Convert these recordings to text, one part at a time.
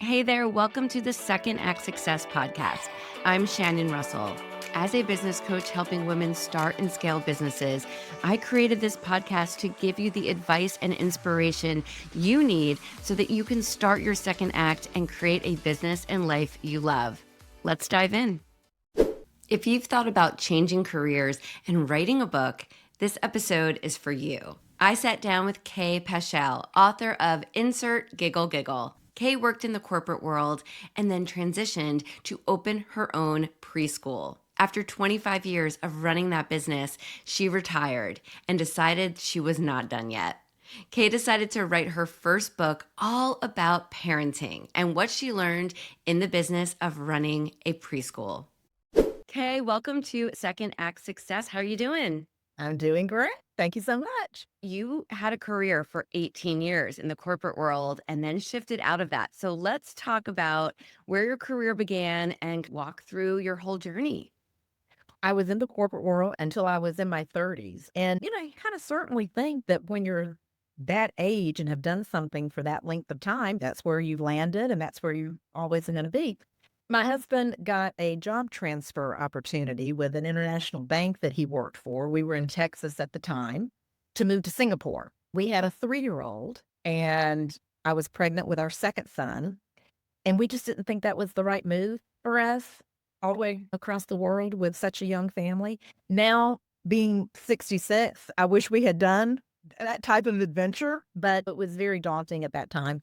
Hey there, welcome to the Second Act Success podcast. I'm Shannon Russell. As a business coach helping women start and scale businesses, I created this podcast to give you the advice and inspiration you need so that you can start your second act and create a business and life you love. Let's dive in. If you've thought about changing careers and writing a book, this episode is for you. I sat down with Kay Paschal, author of Insert Giggle Giggle. Kay worked in the corporate world and then transitioned to open her own preschool. After 25 years of running that business, she retired and decided she was not done yet. Kay decided to write her first book all about parenting and what she learned in the business of running a preschool. Kay, welcome to Second Act Success. How are you doing? I'm doing great. Thank you so much. You had a career for 18 years in the corporate world and then shifted out of that. So let's talk about where your career began and walk through your whole journey. I was in the corporate world until I was in my 30s. And, you kind of certainly think that when you're that age and have done something for that length of time, that's where you've landed and that's where you always are going to be. My husband got a job transfer opportunity with an international bank that he worked for. We were in Texas at the time to move to Singapore. We had a 3-year-old and I was pregnant with our second son. And we just didn't think that was the right move for us all the way across the world with such a young family. Now, being 66, I wish we had done that type of adventure, but it was very daunting at that time.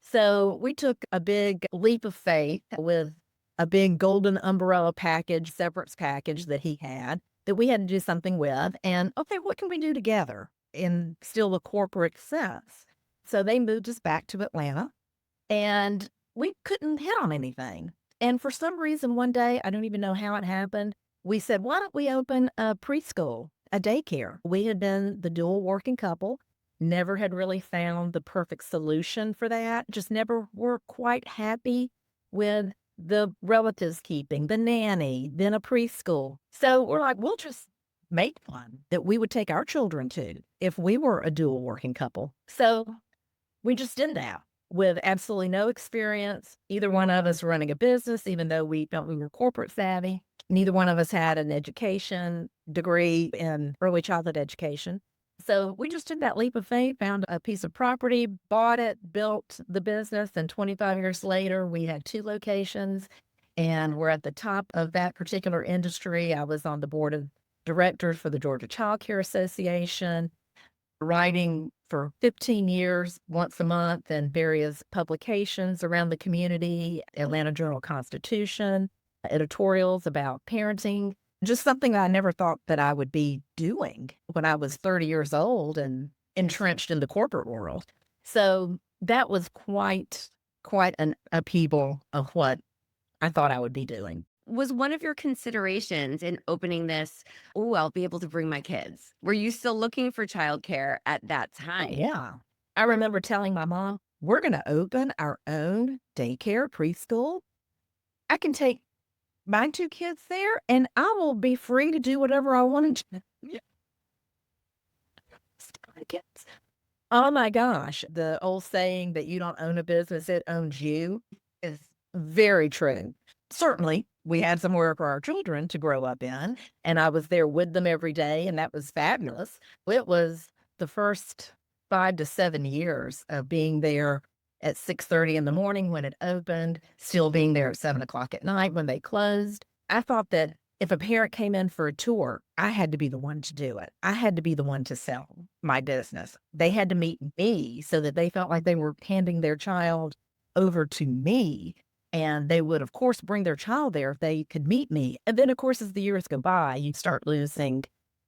So we took a big leap of faith with a big golden umbrella package, severance package that he had that we had to do something with. And okay, what can we do together in still a corporate sense? So they moved us back to Atlanta and we couldn't hit on anything. And for some reason, one day, I don't even know how it happened, we said, why don't we open a preschool, a daycare? We had been the dual working couple, never had really found the perfect solution for that, just never were quite happy with the relatives keeping, the nanny, then a preschool. So we're like, we'll just make one that we would take our children to if we were a dual working couple. So we just did that with absolutely no experience. Either one of us running a business, even though we felt we were corporate savvy. Neither one of us had an education degree in early childhood education. So we just did that leap of faith, found a piece of property, bought it, built the business, and 25 years later, we had 2 locations, and we're at the top of that particular industry. I was on the board of directors for the Georgia Child Care Association, writing for 15 years, once a month, in various publications around the community, Atlanta Journal-Constitution, editorials about parenting. Just something that I never thought that I would be doing when I was 30 years old and entrenched in the corporate world. So that was quite an upheaval of what I thought I would be doing. Was one of your considerations in opening this, oh, I'll be able to bring my kids? Were you still looking for childcare at that time? Yeah. I remember telling my mom, we're going to open our own daycare preschool. I can take my 2 kids there and I will be free to do whatever I wanted to. Yeah. Kids. Oh my gosh. The old saying that you don't own a business, it owns you is very true. Certainly, we had somewhere for our children to grow up in, and I was there with them every day, and that was fabulous. It was the first 5 to 7 years of being there at 6:30 in the morning when it opened, still being there at 7 o'clock at night when they closed. I thought that if a parent came in for a tour, I had to be the one to do it. I had to be the one to sell my business. They had to meet me so that they felt like they were handing their child over to me. And they would, of course, bring their child there if they could meet me. And then, of course, as the years go by, you start losing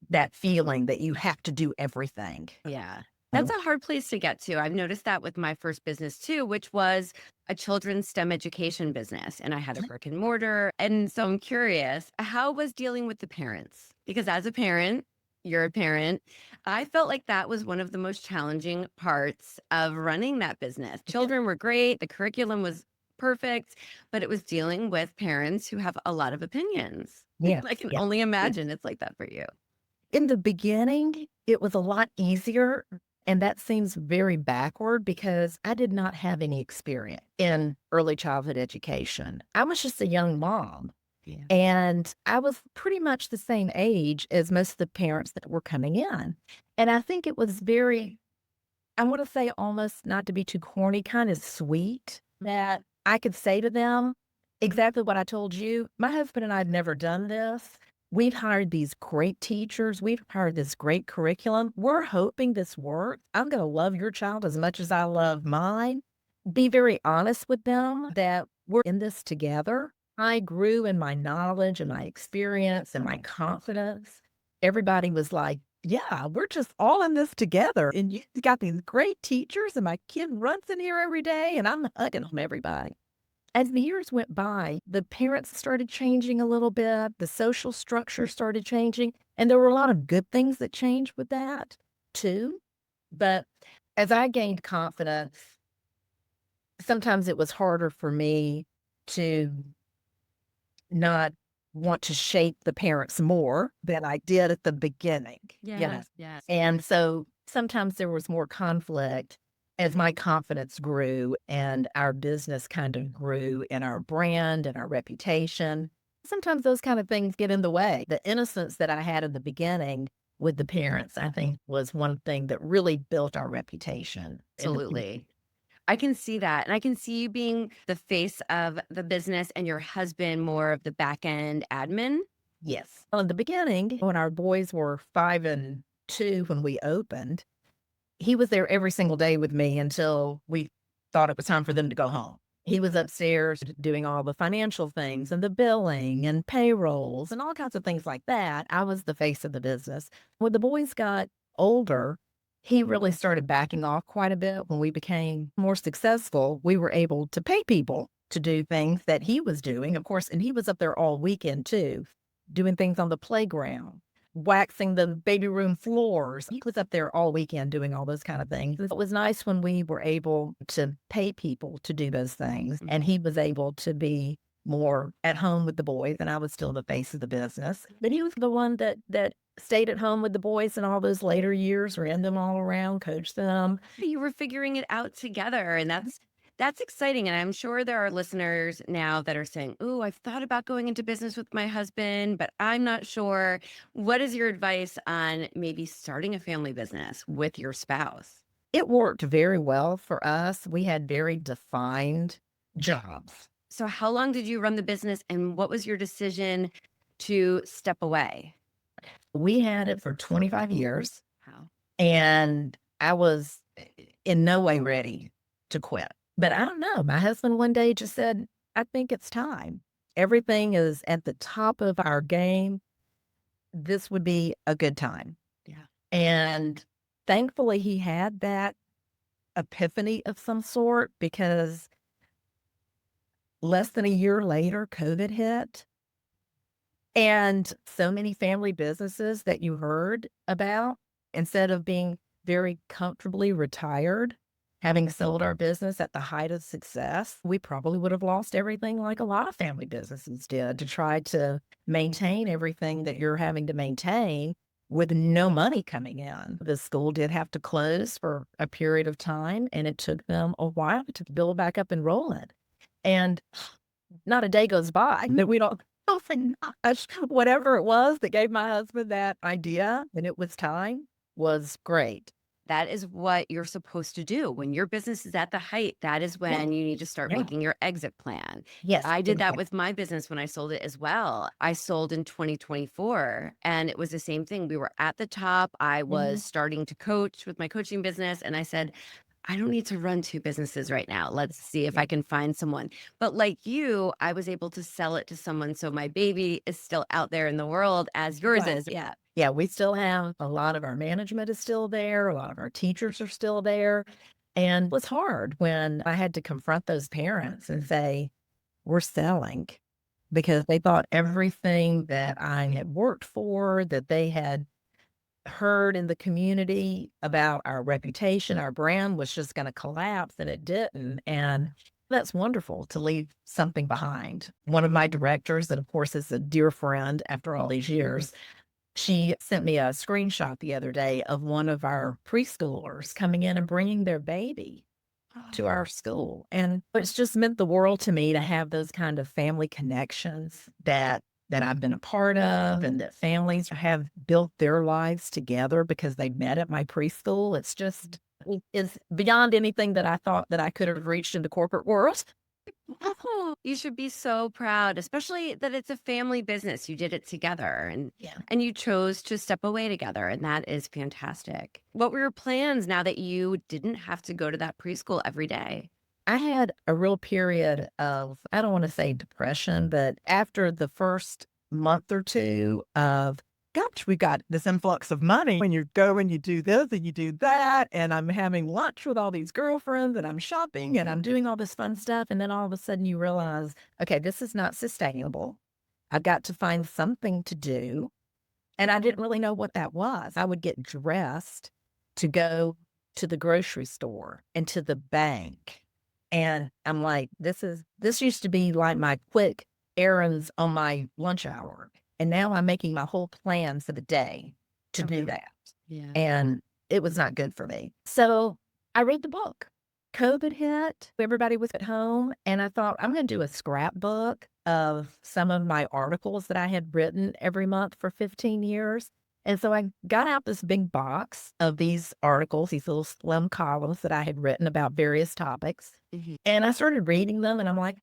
that feeling that you have to do everything. Yeah. That's a hard place to get to. I've noticed that with my first business too, which was a children's STEM education business. And I had a brick and mortar. And so I'm curious, how was dealing with the parents? Because as a parent, you're a parent. I felt like that was one of the most challenging parts of running that business. Children were great. The curriculum was perfect, but it was dealing with parents who have a lot of opinions. Yes, I can yeah. only imagine it's like that for you. In the beginning, it was a lot easier And that seems very backward because I did not have any experience in early childhood education. I was just a young mom. Yeah. And I was pretty much the same age as most of the parents that were coming in. And I think it was very, I want to say almost not to be too corny, kind of sweet that I could say to them exactly what I told you. My husband and I have never done this. We've hired these great teachers. We've hired this great curriculum. We're hoping this works. I'm going to love your child as much as I love mine. Be very honest with them that we're in this together. I grew in my knowledge and my experience and my confidence. Everybody was like, yeah, we're just all in this together. And you got these great teachers, and my kid runs in here every day, and I'm hugging them, everybody. As the years went by, the parents started changing a little bit, the social structure started changing, and there were a lot of good things that changed with that too. But as I gained confidence, sometimes it was harder for me to not want to shape the parents more than I did at the beginning, Yes, yes. And so sometimes there was more conflict as my confidence grew and our business kind of grew and our brand and our reputation. Sometimes those kind of things get in the way. The innocence that I had in the beginning with the parents, I think, was one thing that really built our reputation. Absolutely. I can see that. And I can see you being the face of the business and your husband more of the back end admin. Yes. Well, in the beginning, when our boys were 5 and 2 when we opened, he was there every single day with me until we thought it was time for them to go home. He was upstairs doing all the financial things and the billing and payrolls and all kinds of things like that. I was the face of the business. When the boys got older, he really started backing off quite a bit. When we became more successful, we were able to pay people to do things that he was doing, of course, and he was up there all weekend too, doing things on the playground, waxing the baby room floors. He was up there all weekend doing all those kind of things. It was nice when we were able to pay people to do those things, and he was able to be more at home with the boys, and I was still the face of the business. But he was the one that stayed at home with the boys in all those later years, ran them all around, coached them. You were figuring it out together, and that's exciting. And I'm sure there are listeners now that are saying, "Ooh, I've thought about going into business with my husband, but I'm not sure." What is your advice on maybe starting a family business with your spouse? It worked very well for us. We had very defined jobs. So how long did you run the business, and what was your decision to step away? We had it for 25 years, How? and I was in no way ready to quit. But I don't know. My husband one day just said, I think it's time. Everything is at the top of our game. This would be a good time. Yeah. And thankfully, he had that epiphany of some sort because less than a year later, COVID hit. And so many family businesses that you heard about, instead of being very comfortably retired, having sold our business at the height of success, we probably would have lost everything like a lot of family businesses did to try to maintain everything that you're having to maintain with no money coming in. The school did have to close for a period of time, and it took them a while to build back up and roll it. And not a day goes by that we don't, oh, thank gosh, whatever it was that gave my husband that idea and it was time was great. That is what you're supposed to do. When your business is at the height, that is Yeah. when you need to start Yeah. making your exit plan. Yes. I did that Exactly. with my business when I sold it as well. I sold in 2024, and it was the same thing. We were at the top. I was starting to coach with my coaching business, and I said, I don't need to run two businesses right now. Let's see if I can find someone. But like you, I was able to sell it to someone. So my baby is still out there in the world as yours Right. is. Yeah. Yeah, we still have a lot of our management is still there. A lot of our teachers are still there. And it was hard when I had to confront those parents and say, we're selling because they thought everything that I had worked for, that they had heard in the community about our reputation, our brand was just going to collapse, and it didn't. And that's wonderful to leave something behind. One of my directors, that of course is a dear friend after all these years, She sent me a screenshot the other day of one of our preschoolers coming in and bringing their baby to our school. And it's just meant the world to me to have those kind of family connections that I've been a part of, and that families have built their lives together because they met at my preschool. It's beyond anything that I thought that I could have reached in the corporate world. Oh, you should be so proud, especially that it's a family business. You did it together Yeah. and you chose to step away together, and that is fantastic. What were your plans now that you didn't have to go to that preschool every day? I had a real period of, I don't want to say depression, but after the first month or two of, gosh, we got this influx of money. When you go and you do this and you do that, and I'm having lunch with all these girlfriends and I'm shopping and I'm doing all this fun stuff. And then all of a sudden you realize, okay, this is not sustainable. I've got to find something to do. And I didn't really know what that was. I would get dressed to go to the grocery store and to the bank. And I'm like, this used to be like my quick errands on my lunch hour. And now I'm making my whole plan for the day to do that. Yeah. And it was not good for me. So I read the book. COVID hit, everybody was at home, and I thought, I'm going to do a scrapbook of some of my articles that I had written every month for 15 years. And so I got out this big box of these articles, these little slim columns that I had written about various topics. Mhm. And I started reading them, and I'm like,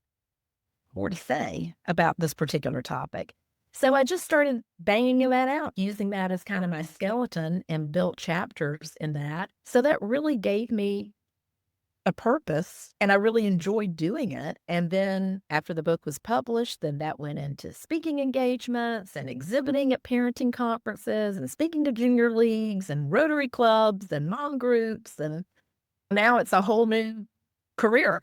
what to say about this particular topic? So I just started banging that out, using that as kind of my skeleton, and built chapters in that. So that really gave me a purpose, and I really enjoyed doing it. And then after the book was published, then that went into speaking engagements and exhibiting at parenting conferences and speaking to junior leagues and Rotary clubs and mom groups. And now it's a whole new career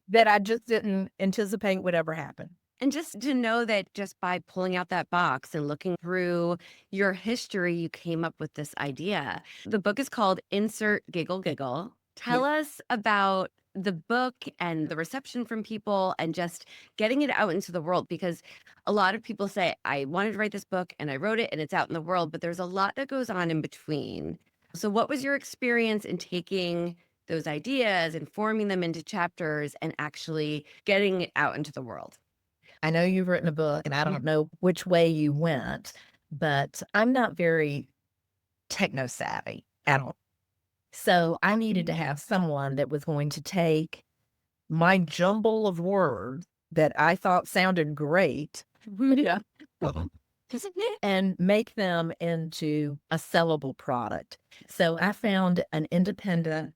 that I just didn't anticipate would ever happen. And just to know that just by pulling out that box and looking through your history, you came up with this idea. The book is called Insert Giggle Giggle. Tell us about the book and the reception from people and just getting it out into the world, because a lot of people say, I wanted to write this book and I wrote it and it's out in the world, but there's a lot that goes on in between. So what was your experience in taking those ideas and forming them into chapters and actually getting it out into the world? I know you've written a book, and I don't know which way you went, but I'm not very techno savvy at all. So I needed to have someone that was going to take my jumble of words that I thought sounded great Yeah. and make them into a sellable product. So I found an independent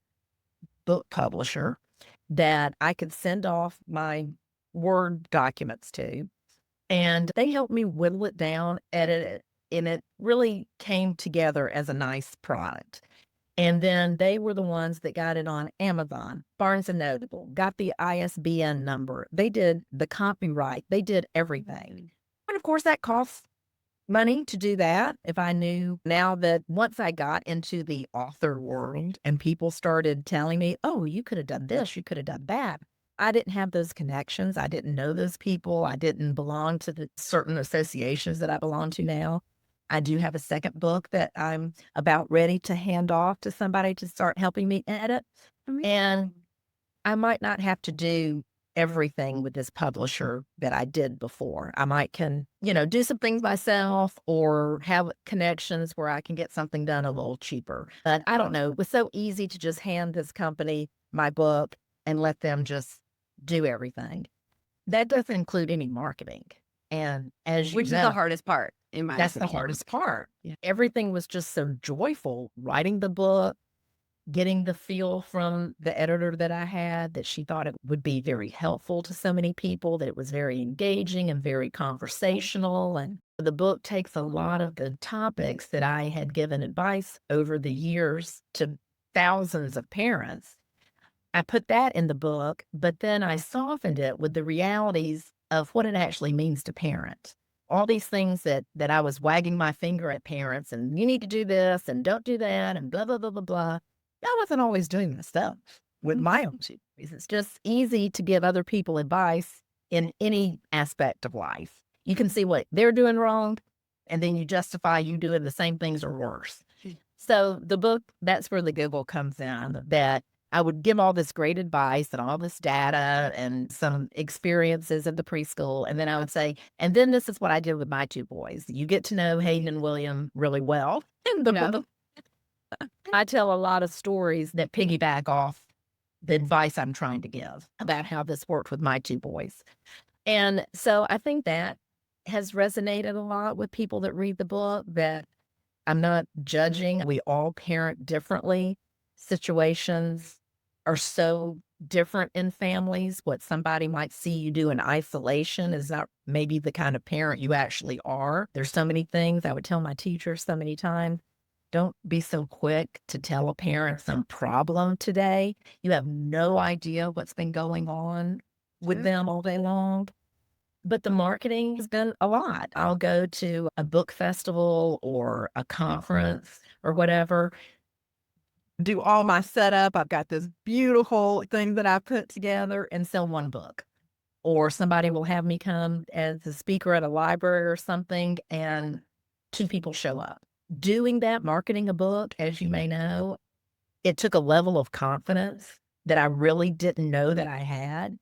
book publisher that I could send off my Word documents to, and they helped me whittle it down, edit it, and it really came together as a nice product. And then they were the ones that got it on Amazon, Barnes and Noble, got the ISBN number. They did the copyright. They did everything. And of course, that costs money to do that. If I knew now that once I got into the author world and people started telling me, oh, you could have done this, you could have done that. I didn't have those connections. I didn't know those people. I didn't belong to the certain associations that I belong to now. I do have a second book that I'm about ready to hand off to somebody to start helping me edit. And I might not have to do everything with this publisher that I did before. I might do some things myself or have connections where I can get something done a little cheaper. But I don't know. It was so easy to just hand this company my book and let them just do everything. That doesn't include any marketing. And Which is the hardest part, in my that's the opinion. hardest part. Yeah. Everything was just so joyful, writing the book, getting the feel from the editor that I had that she thought it would be very helpful to so many people, that it was very engaging and very conversational. And the book takes a lot of the topics that I had given advice over the years to thousands of parents. I put that in the book, but then I softened it with the realities of what it actually means to parent. All these things that I was wagging my finger at parents, and you need to do this and don't do that and blah, blah, blah, blah, blah. I wasn't always doing this stuff with my own two. It's just easy to give other people advice in any aspect of life. You can see what they're doing wrong, and then you justify you doing the same things or worse. So the book, that's where the giggle comes in, that I would give all this great advice and all this data and some experiences at the preschool. And then I would say, and then this is what I did with my two boys. You get to know Hayden and William really well in the book. I tell a lot of stories that piggyback off the advice I'm trying to give about how this worked with my two boys. And so I think that has resonated a lot with people that read the book, that I'm not judging. We all parent differently. Situations are so different in families. What somebody might see you do in isolation is not maybe the kind of parent you actually are. There's so many things I would tell my teachers so many times. Don't be so quick to tell a parent some problem today. You have no idea what's been going on with them all day long. But the marketing has been a lot. I'll go to a book festival or a conference or whatever, do all my setup. I've got this beautiful thing that I put together and sell one book. Or somebody will have me come as a speaker at a library or something, and two people show up. Doing that, marketing a book, as you may know, it took a level of confidence that I really didn't know that I had,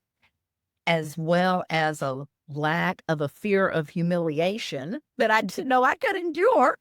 as well as a lack of a fear of humiliation that I didn't know I could endure.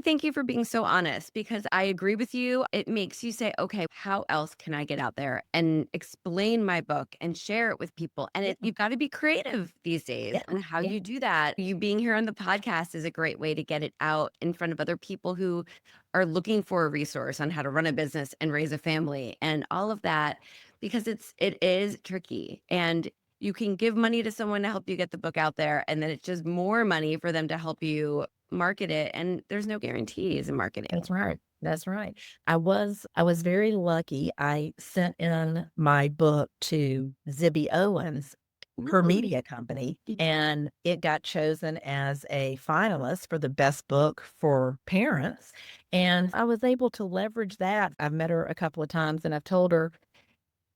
Thank you for being so honest, because I agree with you. It makes you say, okay, how else can I get out there and explain my book and share it with people? And you've got to be creative these days on how you do that. You being here on the podcast is a great way to get it out in front of other people who are looking for a resource on how to run a business and raise a family and all of that, because it is tricky. And you can give money to someone to help you get the book out there, and then it's just more money for them to help you market it, and there's no guarantees in marketing. That's right. That's right. I was very lucky. I sent in my book to Zibby Owens, her media company, and it got chosen as a finalist for the best book for parents. And I was able to leverage that. I've met her a couple of times, and I've told her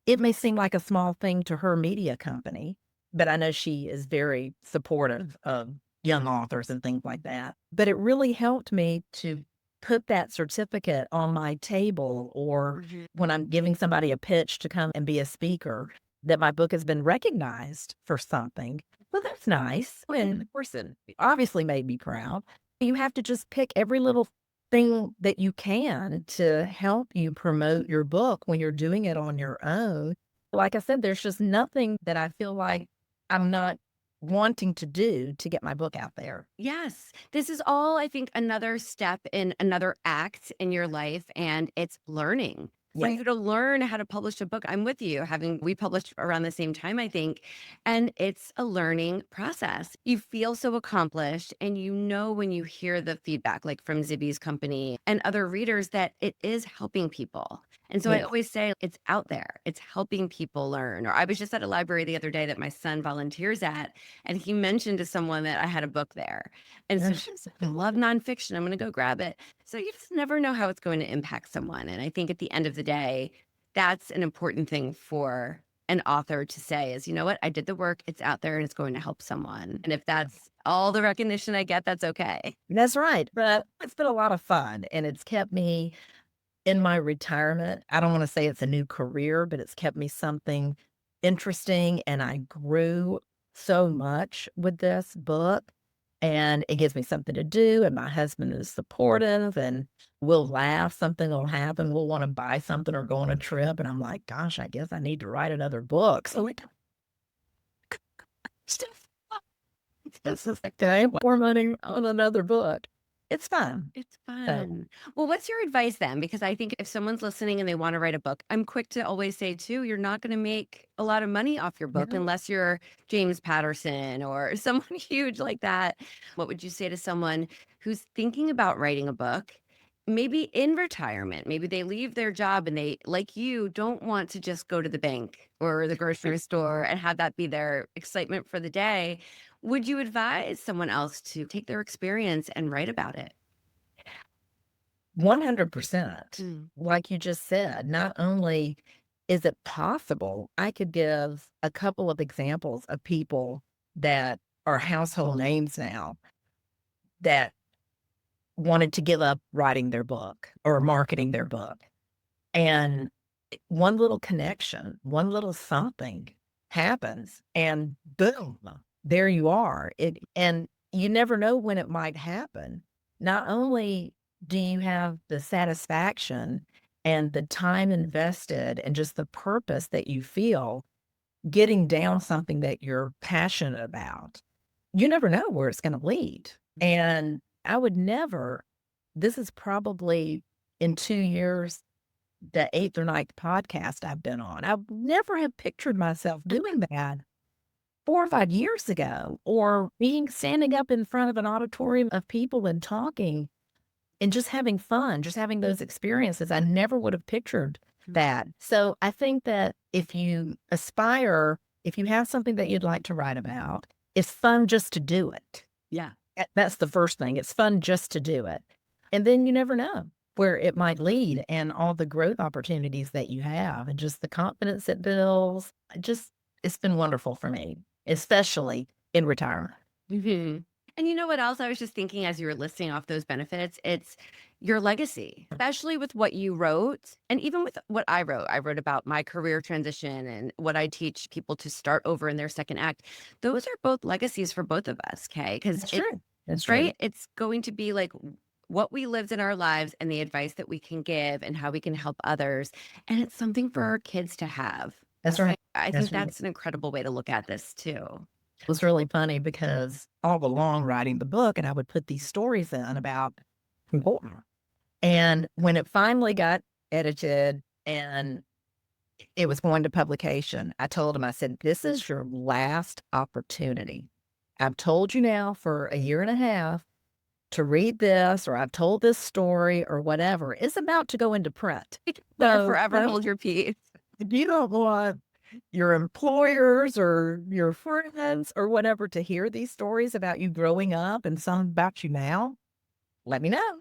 it may seem like a small thing to her media company, but I know she is very supportive of young authors and things like that. But it really helped me to put that certificate on my table, or when I'm giving somebody a pitch to come and be a speaker, that my book has been recognized for something. Well, that's nice. And of course, it obviously made me proud. You have to just pick every little thing that you can to help you promote your book when you're doing it on your own. Like I said, there's just nothing that I feel like I'm not wanting to do to get my book out there. Yes. This is all, I think, another step in another act in your life, and it's learning. For Yes. you to learn how to publish a book, I'm with you. We published around the same time, I think, and it's a learning process. You feel so accomplished, and you know when you hear the feedback, like from Zibby's company and other readers, that it is helping people. And so I Yes. always say it's out there. It's helping people learn. Or I was just at a library the other day that my son volunteers at, and he mentioned to someone that I had a book there. And so she said, I love nonfiction. I'm going to go grab it. So you just never know how it's going to impact someone. And I think at the end of the day, that's an important thing for an author to say is, you know what, I did the work, it's out there, and it's going to help someone. And if that's all the recognition I get, that's okay. That's right. But it's been a lot of fun, and it's kept me in my retirement. I don't want to say it's a new career, but it's kept me something interesting, and I grew so much with this book, and it gives me something to do, and my husband is supportive, and we'll laugh, something will happen, we'll want to buy something or go on a trip, and I'm like, gosh, I guess I need to write another book. So more money on another book. It's fun. It's fun. Well, what's your advice then? Because I think if someone's listening and they want to write a book, I'm quick to always say too, you're not going to make a lot of money off your book unless you're James Patterson or someone huge like that. What would you say to someone who's thinking about writing a book, maybe in retirement? Maybe they leave their job and they, like you, don't want to just go to the bank or the grocery store and have that be their excitement for the day. Would you advise someone else to take their experience and write about it? 100%. Like you just said, not only is it possible, I could give a couple of examples of people that are household names now that wanted to give up writing their book or marketing their book. And one little connection, one little something happens, and boom, there you are. And you never know when it might happen. Not only do you have the satisfaction and the time invested and just the purpose that you feel getting down something that you're passionate about, you never know where it's going to lead. And I would never, this is probably in 2 years, the 8th or ninth podcast I've been on. I would never have pictured myself doing that 4 or 5 years ago, or being standing up in front of an auditorium of people and talking and just having fun, just having those experiences. I never would have pictured that. So I think that if you aspire, if you have something that you'd like to write about, it's fun just to do it. Yeah. That's the first thing. It's fun just to do it. And then you never know where it might lead and all the growth opportunities that you have and just the confidence it builds. It's been wonderful for me, especially in retirement. Mhm. And you know what else I was just thinking as you were listing off those benefits? It's your legacy, especially with what you wrote and even with what I wrote. I wrote about my career transition and what I teach people to start over in their second act. Those are both legacies for both of us, Kay, because That's true. That's right? right. It's going to be like what we lived in our lives and the advice that we can give and how we can help others. And it's something for our kids to have. That's right. I That's think right. that's an incredible way to look at this too. It was really funny because all along writing the book, and I would put these stories in about people. And when it finally got edited and it was going to publication, I told him, I said, this is your last opportunity. I've told you now for a year and a half to read this, or I've told this story or whatever. It's about to go into print. So forever hold your peace. You don't want your employers or your friends or whatever to hear these stories about you growing up and some about you now. Let me know.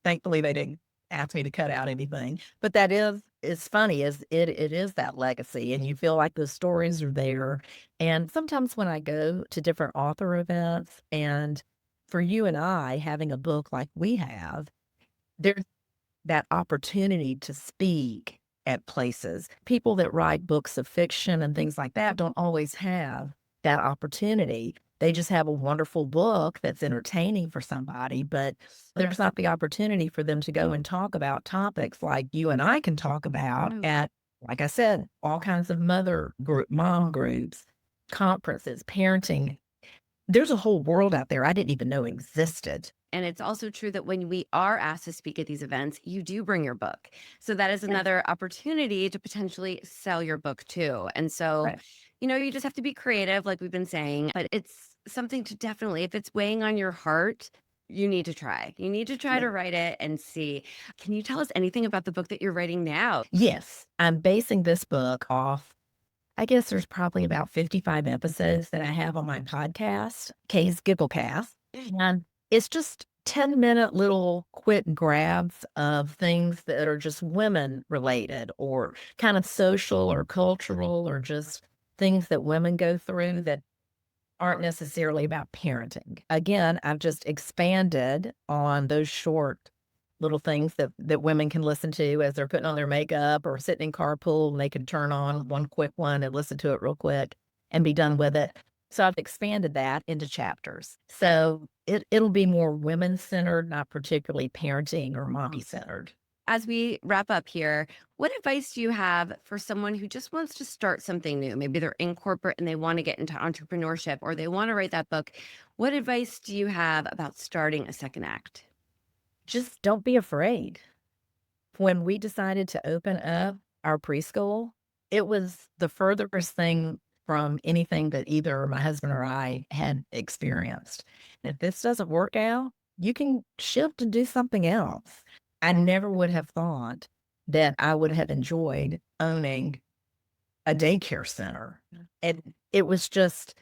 Thankfully, they didn't ask me to cut out anything. But that is, it's funny, it is that legacy, and you feel like those stories are there. And sometimes when I go to different author events, and for you and I having a book like we have, there's that opportunity to speak at places. People that write books of fiction and things like that don't always have that opportunity. They just have a wonderful book that's entertaining for somebody, but there's not the opportunity for them to go and talk about topics like you and I can talk about at, like I said, all kinds of mom groups, conferences, parenting. There's a whole world out there I didn't even know existed. And it's also true that when we are asked to speak at these events, you do bring your book. So that is another opportunity to potentially sell your book too. And so, Right. you just have to be creative, like we've been saying, but it's something to definitely, if it's weighing on your heart, you need to try. You need to try to write it and see. Can you tell us anything about the book that you're writing now? Yes, I'm basing this book off, I guess there's probably about 55 episodes that I have on my podcast, Kay's Gigglecast. And it's just 10-minute little quick grabs of things that are just women related or kind of social or cultural or just things that women go through that aren't necessarily about parenting. Again, I've just expanded on those short little things that women can listen to as they're putting on their makeup or sitting in carpool, and they can turn on one quick one and listen to it real quick and be done with it. So I've expanded that into chapters. So it'll be more women-centered, not particularly parenting or mommy-centered. As we wrap up here, what advice do you have for someone who just wants to start something new? Maybe they're in corporate and they want to get into entrepreneurship or they want to write that book. What advice do you have about starting a second act? Just don't be afraid. When we decided to open up our preschool, it was the furthest thing from anything that either my husband or I had experienced. If this doesn't work out, you can shift and do something else. I never would have thought that I would have enjoyed owning a daycare center. And it was just,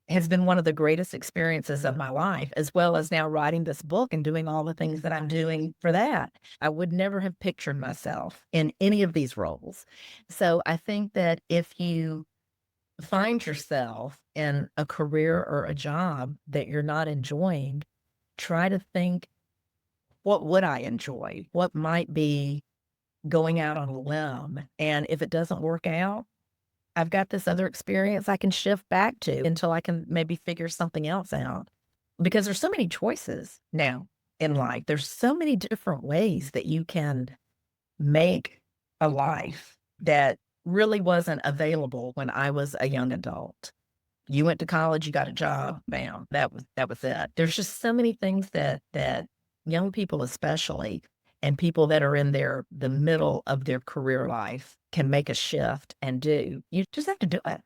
has been one of the greatest experiences of my life, as well as now writing this book and doing all the things that I'm doing for that. I would never have pictured myself in any of these roles. So I think that if you find yourself in a career or a job that you're not enjoying, try to think, what would I enjoy? What might be going out on a limb? And if it doesn't work out, I've got this other experience I can shift back to until I can maybe figure something else out. Because there's so many choices now in life. There's so many different ways that you can make a life that really wasn't available when I was a young adult. You went to college, you got a job, bam, that was it. There's just so many things that young people especially, and people that are in the middle of their career life can make a shift and do. You just have to do it.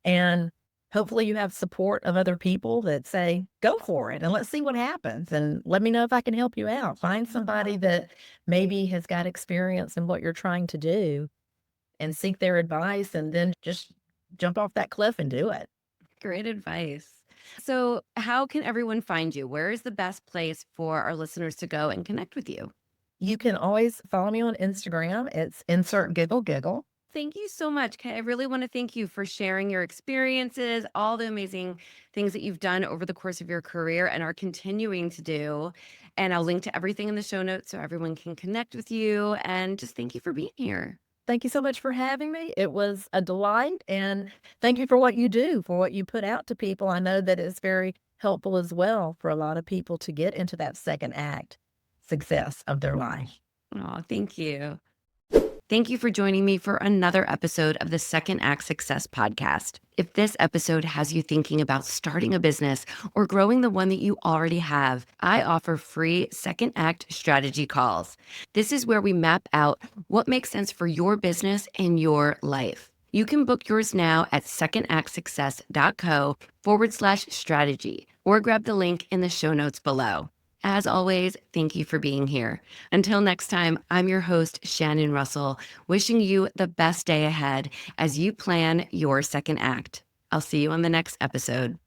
And hopefully you have support of other people that say, go for it and let's see what happens. And let me know if I can help you out. Find somebody that maybe has got experience in what you're trying to do and seek their advice, and then just jump off that cliff and do it. Great advice. So, how can everyone find you? Where is the best place for our listeners to go and connect with you? You can always follow me on Instagram. It's Insert Giggle Giggle. Thank you so much, Kay. I really want to thank you for sharing your experiences, all the amazing things that you've done over the course of your career and are continuing to do. And I'll link to everything in the show notes so everyone can connect with you. And just thank you for being here. Thank you so much for having me. It was a delight. And thank you for what you do, for what you put out to people. I know that it's very helpful as well for a lot of people to get into that second act success of their life. Oh, thank you. Thank you for joining me for another episode of the Second Act Success Podcast. If this episode has you thinking about starting a business or growing the one that you already have, I offer free Second Act strategy calls. This is where we map out what makes sense for your business and your life. You can book yours now at secondactsuccess.co/strategy or grab the link in the show notes below. As always, thank you for being here. Until next time, I'm your host, Shannon Russell, wishing you the best day ahead as you plan your second act. I'll see you on the next episode.